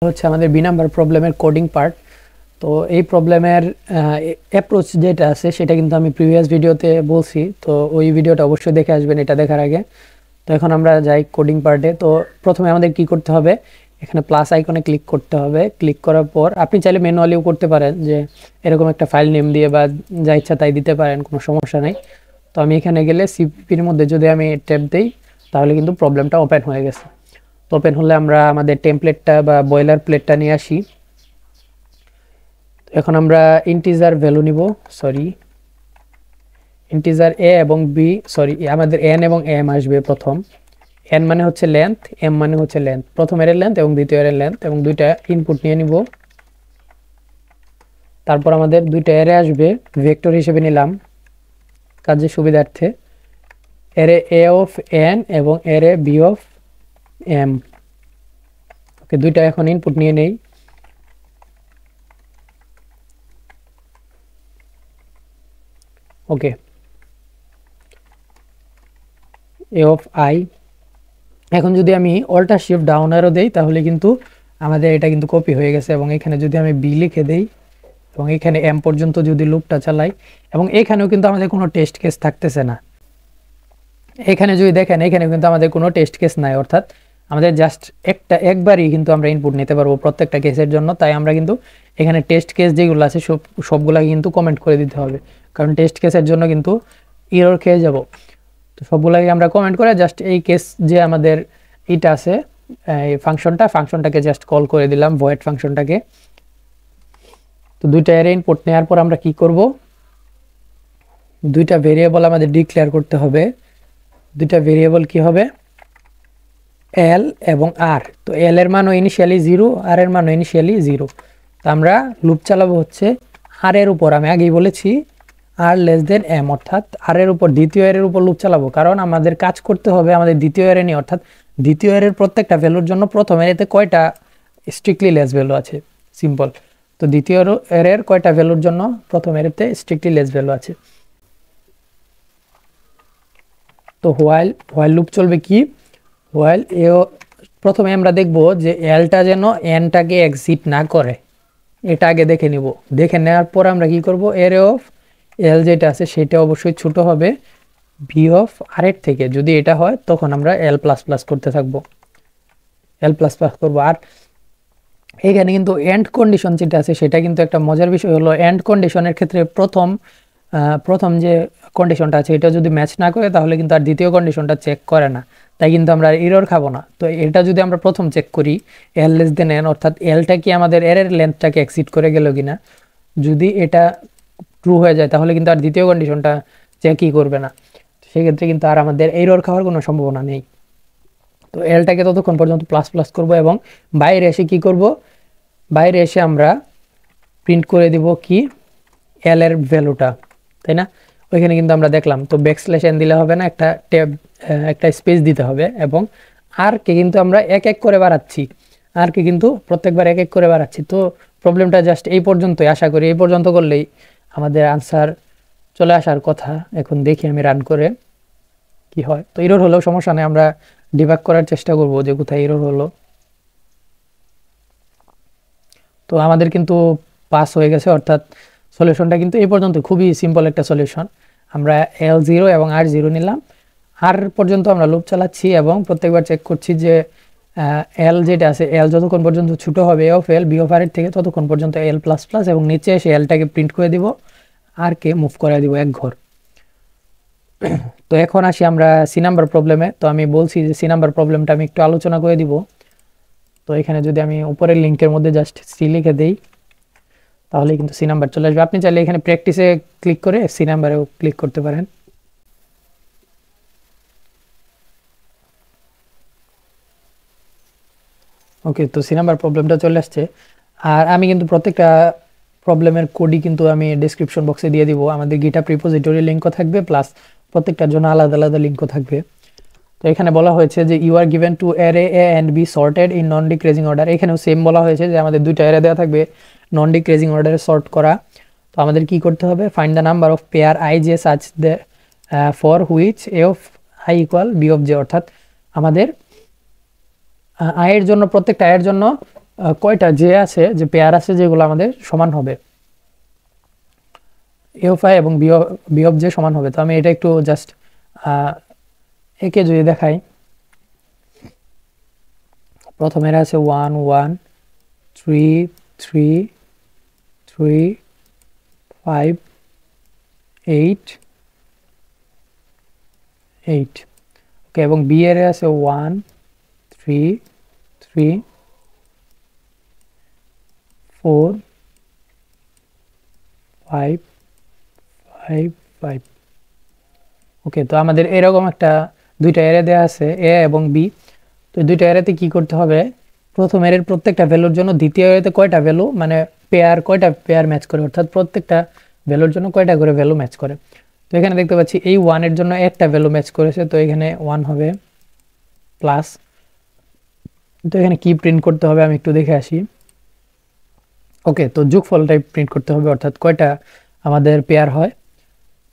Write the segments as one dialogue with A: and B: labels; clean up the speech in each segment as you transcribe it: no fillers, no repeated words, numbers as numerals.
A: হচ্ছে আমাদের B number প্রবলেমের কোডিং পার্ট। তো এই প্রবলেমের অ্যাপ্রোচ যেটা আছে সেটা কিন্তু আমি প্রিভিয়াস ভিডিওতে বলছি, তো ওই ভিডিওটা অবশ্যই দেখে আসবেন এটা দেখার আগে। তো এখন আমরা যাই কোডিং পার্টে। তো প্রথমে আমাদের কি করতে হবে, এখানে প্লাস আইকনে ক্লিক করতে হবে। ক্লিক করার পর আপনি চাইলে ম্যানুয়ালিও করতে পারেন, যে এরকম একটা ফাইল নেম দিয়ে বা যা ইচ্ছা তাই দিতে পারেন, কোনো সমস্যা নেই। তো আমি এখানে গেলে সিপির মধ্যে যদি আমি ট্যাপ দিই তাহলে কিন্তু প্রবলেমটা ওপেন হয়ে গেছে। তো ওপেন হলে আমরা আমাদের টেমপ্লেটটা বা বয়লার প্লেটটা নিয়ে আসি। এখন আমরা ইন্টিজার ভ্যালু নিব, ইন্টিজার এ এবং বি, আমাদের এন এবং এম আসবে প্রথম। এন মানে হচ্ছে লেন্থ, এম মানে হচ্ছে লেন্থ, প্রথম এর লেন্থ এবং দ্বিতীয় এর লেন্থ, এবং দুইটা ইনপুট নিয়ে নিব। তারপর আমাদের দুইটা এরে আসবে, ভেক্টর হিসেবে নিলাম কাজের সুবিধার্থে, এরে এ অফ এন এবং এরে বি অফ এম। ওকে, দুইটা এখন ইনপুট নিয়ে নেই। ওকে, এ অফ আই। এখন যদি আমি অল্টার শিফট ডাউন অ্যারো দেই তাহলে কিন্তু আমাদের এটা কিন্তু কপি হয়ে গেছে, এবং এখানে যদি আমি বি লিখে দেই এবং এখানে এম পর্যন্ত যদি লুপটা চালাই, এবং এখানেও কিন্তু আমাদের কোনো টেস্ট কেস থাকতেছে না। এখানে যদি দেখেন এখানে কিন্তু আমাদের কোনো টেস্ট কেস নাই, অর্থাৎ আমাদের জাস্ট একবারই কিন্তু আমরা ইনপুট নিতে পারবো প্রত্যেকটা কেসের জন্য। তাই আমরা কিন্তু এখানে টেস্ট কেস যেগুলো আছে সবগুলোকে কিন্তু কমেন্ট করে দিতে হবে, কারণ টেস্ট কেসের জন্য কিন্তু এরর খেয়ে যাব। তো সবগুলোকে আমরা কমেন্ট করে জাস্ট এই কেস যে আমাদের এটা আছে এই ফাংশনটাকে জাস্ট কল করে দিলাম, ভয়েড ফাংশনটাকে। তো দুইটা অ্যারে ইনপুট নেওয়ার পর আমরা কি করব, দুইটা ভেরিয়েবল আমাদের ডিক্লেয়ার করতে হবে। দুইটা ভেরিয়েবল কি হবে, এল এবং আর। তো এল এর মানও ইনিশিয়ালি 0, আর এর মানও ইনিশিয়ালি 0। তো আমরা লুপ চালাবো হচ্ছে আর এর উপর, আমি আগেই বলেছি আর লেস দেন এম, অর্থাৎ আর এর উপর, দ্বিতীয় এর উপর লুপ চালাবো, কারণ আমাদের কাজ করতে হবে আমাদের দ্বিতীয় এর নিয়ে, অর্থাৎ দ্বিতীয় এর প্রত্যেকটা ভ্যালুর জন্য প্রথম এতে কয়টা স্ট্রিক্টলি লেস ভ্যালু আছে, সিম্পল। তো দ্বিতীয় এর কয়টা ভ্যালুর জন্য প্রথম এরতে স্ট্রিক্টলি লেস ভ্যালু আছে। তো হোয়াইল লুপ চলবে কি, হোয়াইল প্রথমে আমরা দেখব যে এলটা যেন এনটাকে এক্সিট না করে, এটা আগে দেখে নিব। দেখে নেওয়ার পর আমরা কি করব, এরে অফ এল যেটা আছে সেটা অবশ্যই ছোট হবে ভি অফ আর এর থেকে। যদি এটা হয় তখন আমরা এল প্লাস প্লাস করতে থাকবো, এল প্লাস প্লাস করবো। আর এখানে কিন্তু এন্ড কন্ডিশন যেটা আছে সেটা কিন্তু একটা মজার বিষয় হলো, এন্ড কন্ডিশনের ক্ষেত্রে প্রথম যে কন্ডিশনটা আছে এটা যদি ম্যাচ না করে তাহলে কিন্তু আর দ্বিতীয় কন্ডিশনটা চেক করে না, তাই কিন্তু আমরা এরর খাবো না। তো এটা যদি আমরা প্রথম চেক করি এল লেস দেন এন, অর্থাৎ এলটা কি আমাদের এর লেন্থটাকে এক্সিড করে গেল কিনা, যদি এটা ট্রু হয়ে যায় তাহলে কিন্তু আর দ্বিতীয় কন্ডিশনটা চেকই করবে না, সেক্ষেত্রে কিন্তু আর আমাদের এরর খাওয়ার কোনো সম্ভাবনা নেই। তো এলটাকে ততক্ষণ পর্যন্ত প্লাস প্লাস করব, এবং বাইরে এসে কি করব, বাইরে এসে আমরা প্রিন্ট করে দিব কি এল এর ভ্যালুটা, তাই না? ওইখানে কিন্তু আমরা দেখলাম, তো ব্যাকস্ল্যাশ এন দিলে হবে না, একটা স্পেস দিতে হবে, এবং আর কে কিন্তু আমরা এক এক করে বাড়াচ্ছি, আর কে কিন্তু প্রত্যেকবার এক এক করে বাড়াচ্ছি। তো প্রবলেমটা জাস্ট এই পর্যন্তই, আশা করি এই পর্যন্ত করলেই আমাদের আনসার চলে আসার কথা। এখন দেখি আমি রান করে কি হয়। তো এরর হলেও সমস্যা নেই, আমরা ডিবাগ করার চেষ্টা করব যে কোথায় এরর হলো। তো আমাদের কিন্তু পাস হয়ে গেছে, অর্থাৎ সলিউশনটা কিন্তু এই পর্যন্ত খুবই সিম্পল একটা সলিউশন। আমরা L0 এবং R0 নিলাম, আর পর্যন্ত আমরা লুপ চালাচ্ছি এবং প্রত্যেকবার চেক করছি যে এল যেটা আছে, এল যতক্ষণ পর্যন্ত ছোটো হবে এ অফ এল বি অফ আর এর থেকে ততক্ষণ পর্যন্ত এল প্লাস প্লাস, এবং নিচে এসে এলটাকে প্রিন্ট করে দিব, আর কে মুভ করে দিব এক ঘর। তো এখন আসি আমরা সি নাম্বার প্রবলেমে। তো আমি বলছি যে সি নাম্বার প্রবলেমটা আমি একটু আলোচনা করে দিব। তো এখানে যদি আমি উপরের লিঙ্কের মধ্যে জাস্ট সি লিখে দেই তাহলে কিন্তু সি নাম্বার চলে আসবে। আপনি চাইলে এখানে প্র্যাকটিসে ক্লিক করে সি নাম্বারেও ক্লিক করতে পারেন। ওকে, তো সি নাম্বার প্রবলেমটা চলে আসছে, আর আমি কিন্তু প্রত্যেকটা প্রবলেমের কোডই কিন্তু আমি ডেসক্রিপশন বক্সে দিয়ে দিব। আমাদের গিটহাব রিপোজিটরি লিঙ্কও থাকবে, প্লাস প্রত্যেকটার জন্য আলাদা আলাদা লিঙ্কও থাকবে। তো এখানে বলা হয়েছে যে you are given two array A and B sorted in non decreasing order. এখানেও সেম বলা হয়েছে যে আমাদের দুইটা অ্যারে দেওয়া থাকবে নন ডিক্রিজিং অর্ডারে সর্ট করা। তো আমাদের কি করতে হবে, find the number of pair I J such the for which A of I equal B of J, অর্থাৎ আমাদের আয়ের জন্য, প্রত্যেকটা আয়ের জন্য কয়টা যে আছে, যে পেয়ার আছে যেগুলো আমাদের সমান হবে, এ অফ আই এবং বি অফ জে সমান হবে। তো আমি এটা একটু জাস্ট একে যদি দেখাই, প্রথমের আছে 1 1 3 3 3 5 8 8, ওকে, এবং বি এর আছে 1 3 3 4 5 5 5, ওকে। তো আমাদের এরকম একটা দুইটা এরে দেওয়া আছে, এ এবং বি। তো দুইটা এরেতে কি করতে হবে, প্রথম এর প্রত্যেকটা ভ্যালুর জন্য দ্বিতীয় এরেতে কয়টা ভ্যালু মানে পেয়ার, কয়টা পেয়ার ম্যাচ করে, অর্থাৎ প্রত্যেকটা ভ্যালুর জন্য কয়টা করে ভ্যালু ম্যাচ করে। তো এখানে দেখতে পাচ্ছি এই 1 এর জন্য একটা ভ্যালু ম্যাচ করেছে, তো এখানে 1 হবে প্লাস। তো এখানে কি প্রিন্ট করতে হবে আমি একটু দেখে আসি। ওকে, তো যোগফলটাই প্রিন্ট করতে হবে, অর্থাৎ কয়টা আমাদের পেয়ার হয়।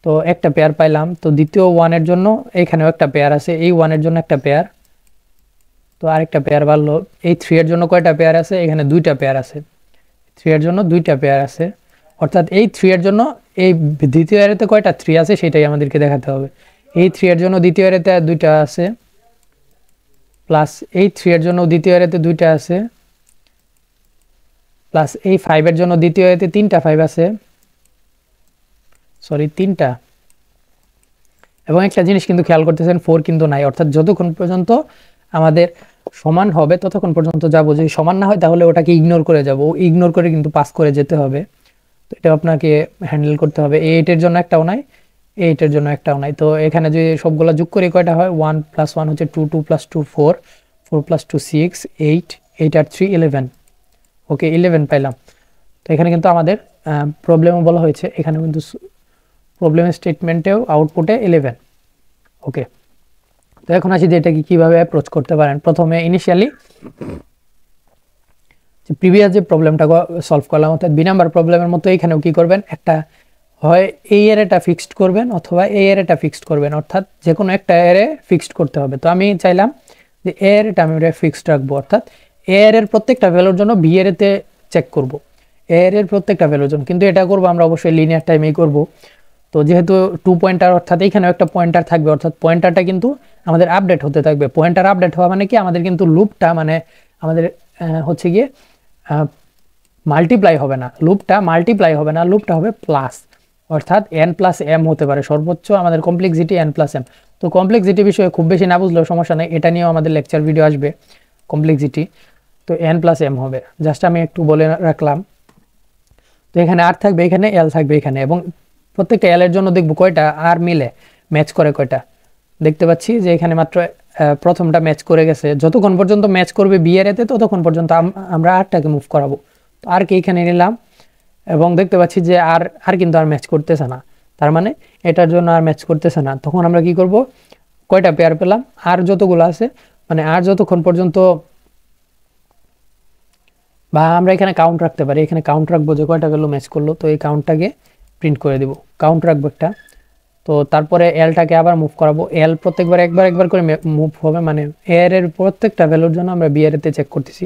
A: তো একটা পেয়ার পাইলাম, তো দ্বিতীয় 1 এর জন্য এখানেও একটা পেয়ার আছে, এই 1 এর জন্য একটা পেয়ার, তো আরেকটা পেয়ার বাড়লো। এই 3 এর জন্য কয়টা পেয়ার আছে, এখানে দুইটা পেয়ার আছে, 3 এর জন্য দুইটা পেয়ার আছে, অর্থাৎ এই 3 এর জন্য এই দ্বিতীয় এরেতে কয়টা 3 আছে সেটাই আমাদেরকে দেখাতে হবে। এই 3 এর জন্য দ্বিতীয় এরেতে দুইটা আছে, প্লাস এই 3 এর জন্য দ্বিতীয় এরেতে দুইটা আছে, প্লাস এই 5 এর জন্য দ্বিতীয় এরেতে তিনটা 5 আছে, সরি তিনটা। এবং একটা জিনিস কিন্তু খেয়াল করতেছেন, 4 কিন্তু নাই, অর্থাৎ যতক্ষণ পর্যন্ত আমাদের সমান হবে ততক্ষণ পর্যন্ত যাবো, যদি সমান না হয় তাহলে ওটাকে ইগনোর করে যাব, ইগনোর করে কিন্তু পাস করে যেতে হবে। তো এটা আপনাকে হ্যান্ডেল করতে হবে। 8 এর জন্য একটাও নাই, 8 এর জন্য একটাও নাই। তো এখানে যদি সবগুলো যোগ করি কয়টা হয়, 1 + 1 হচ্ছে 2, 2 + 2 4, 4 + 2 6, 8, 8 আর 3 11, ওকে 11 পাইলাম। তো এখানে কিন্তু আমাদের প্রবলেমও বলা হয়েছে, এখানে কিন্তু প্রবলেম স্টেটমেন্টেও আউটপুটে 11, ওকে। তো এখন আসি যে এটাকে কীভাবে অ্যাপ্রোচ করতে পারেন। প্রথমে ইনিশিয়ালি যে প্রিভিয়াস যে প্রবলেমটা সলভ করলাম, অর্থাৎ বি নাম্বার প্রবলেমের মতো এখানেও কি করবেন, একটা হয় এই এরেটা ফিক্সড করবেন অথবা এই এরেটা ফিক্সড করবেন, অর্থাৎ যে কোনো একটা এরে ফিক্সড করতে হবে। তো আমি চাইলাম যে এ এরেটা আমি ফিক্সড রাখবো, অর্থাৎ এ এর প্রত্যেকটা ভ্যালুর জন্য বি এরেতে চেক করব, এ এর প্রত্যেকটা ভ্যালুর জন্য, কিন্তু এটা করবো আমরা অবশ্যই লিনিয়ার টাইমেই করব। তো যেহেতু 2 পয়েন্টার, অর্থাৎ এখানেও একটা পয়েন্টার থাকবে, অর্থাৎ পয়েন্টারটা কিন্তু আমাদের আপডেট হতে থাকবে। পয়েন্টার আপডেট হওয়া মানে কি, আমাদের কিন্তু লুপটা মানে আমাদের হচ্ছে গিয়ে মাল্টিপ্লাই হবে না, লুপটা মাল্টিপ্লাই হবে না, লুপটা হবে প্লাস, অর্থাৎ n+m হতে পারে সর্বোচ্চ আমাদের কমপ্লেক্সিটি n+m। তো কমপ্লেক্সিটি বিষয়ে খুব বেশি না বুঝলেও সমস্যা নেই, এটা নিয়েও আমাদের লেকচার ভিডিও আসবে কমপ্লেক্সিটি। তো n+m হবে, জাস্ট আমি একটু বলে রাখলাম। তো এখানে r থাকবে, এখানে l থাকবে এখানে, এবং প্রত্যেকটা l এর জন্য দেখব কয়টা r মিলে ম্যাচ করে কয়টা। দেখতে পাচ্ছি যে এখানে মাত্র প্রথমটা ম্যাচ করে গেছে, যতক্ষণ পর্যন্ত ম্যাচ করবে বি এর এতে ততক্ষণ পর্যন্ত আমরা আরটাকে মুভ করাবো। তো আর কে এখানে নিলাম, এবং দেখতে পাচ্ছি যে আর কিন্তু আর ম্যাচ করতেছে না, তার মানে এটার জন্য আর ম্যাচ করতেছে না। তখন আমরা কি করব, কয়টা পেয়ার পেলাম, আর যতগুলো আছে মানে আর যতক্ষণ পর্যন্ত, বা আমরা এখানে কাউন্ট রাখতে পারি, এখানে কাউন্ট রাখবো যে কয়টা ভ্যালু ম্যাচ করলো, তো এই কাউন্টটাকে প্রিন্ট করে দিব, কাউন্ট রাখবো একটা। তো তারপরে এলটাকে আবার মুভ করাবো, এল প্রত্যেকবার একবার করে মুভ হবে, মানে এর প্রত্যেকটা ভ্যালুর জন্য আমরা বি এর এতে চেক করতেছি।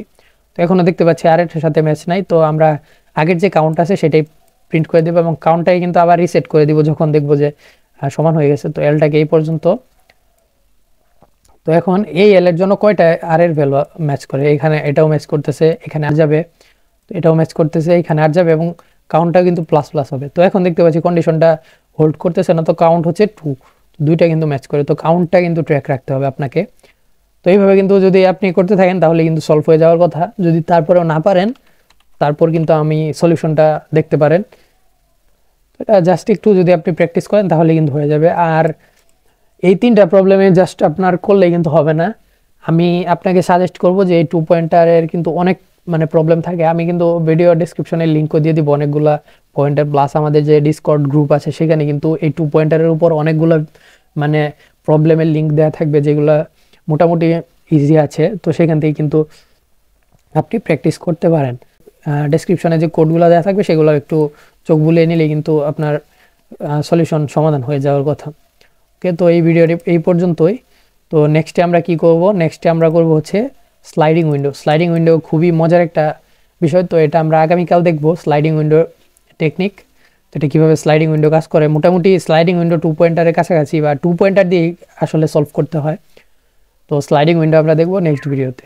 A: তো এখনও দেখতে পাচ্ছি আর এর সাথে ম্যাচ নাই, তো আমরা আগের যে কাউন্ট আছে সেটাই প্রিন্ট করে দেবো, এবং কাউন্টটাকে কিন্তু আবার রিসেট করে দিব যখন দেখবো যে সমান হয়ে গেছে। তো এলটাকে এই পর্যন্ত। তো এখন এই এল এর জন্য কয়টা আর এর ভ্যালু ম্যাচ করে, এখানে এটাও ম্যাচ করতেছে, এখানে আর যাবে, তো এটাও ম্যাচ করতেছে, এখানে আর যাবে, এবং কাউন্টটা কিন্তু প্লাস প্লাস হবে। তো এখন দেখতে পাচ্ছি কন্ডিশনটা হোল্ড করতেছে না, তো কাউন্ট হচ্ছে 2, দুইটা কিন্তু ম্যাচ করে, তো কাউন্টটা কিন্তু ট্র্যাক রাখতে হবে আপনাকে। তো এইভাবে কিন্তু যদি আপনি করতে থাকেন তাহলে কিন্তু সলভ হয়ে যাওয়ার কথা। যদি তারপরেও না পারেন, তারপর কিন্তু আমি সলিউশনটা দেখতে পারেন। এটা জাস্ট একটু যদি আপনি প্র্যাকটিস করেন তাহলে কিন্তু হয়ে যাবে। আর এই 3টা প্রবলেমে জাস্ট আপনার করলে কিন্তু হবে না, আমি আপনাকে সাজেস্ট করব যে এই 2 পয়েন্টারের কিন্তু অনেক মানে প্রবলেম থাকে। আমি কিন্তু ভিডিও ডেসক্রিপশনে লিঙ্কও দিয়ে দিব অনেকগুলা পয়েন্টার, প্লাস আমাদের যে ডিসকর্ড গ্রুপ আছে সেখানে কিন্তু এই 2 পয়েন্টারের উপর অনেকগুলো মানে প্রবলেমের লিঙ্ক দেওয়া থাকবে, যেগুলো মোটামুটি ইজি আছে। তো সেখান থেকে কিন্তু আপনি প্র্যাকটিস করতে পারেন। ডেসক্রিপশনে যে কোডগুলো দেওয়া থাকবে সেগুলো একটু চোখ বুলিয়ে নিলে কিন্তু আপনার সলিউশন সমাধান হয়ে যাওয়ার কথা। ওকে, তো এই ভিডিওটি এই পর্যন্তই। তো নেক্সটে আমরা কি করব, নেক্সটে আমরা করব হচ্ছে স্লাইডিং উইন্ডো খুবই মজার একটা বিষয়। তো এটা আমরা আগামীকাল দেখবো স্লাইডিং উইন্ডো টেকনিক। তো এটা কীভাবে স্লাইডিং উইন্ডো কাজ করে, মোটামুটি স্লাইডিং উইন্ডো 2 পয়েন্টারের কাছাকাছি বা 2 পয়েন্টার দিয়ে আসলে সলভ করতে হয়। তো স্লাইডিং উইন্ডো আমরা দেখবো নেক্সট ভিডিওতে।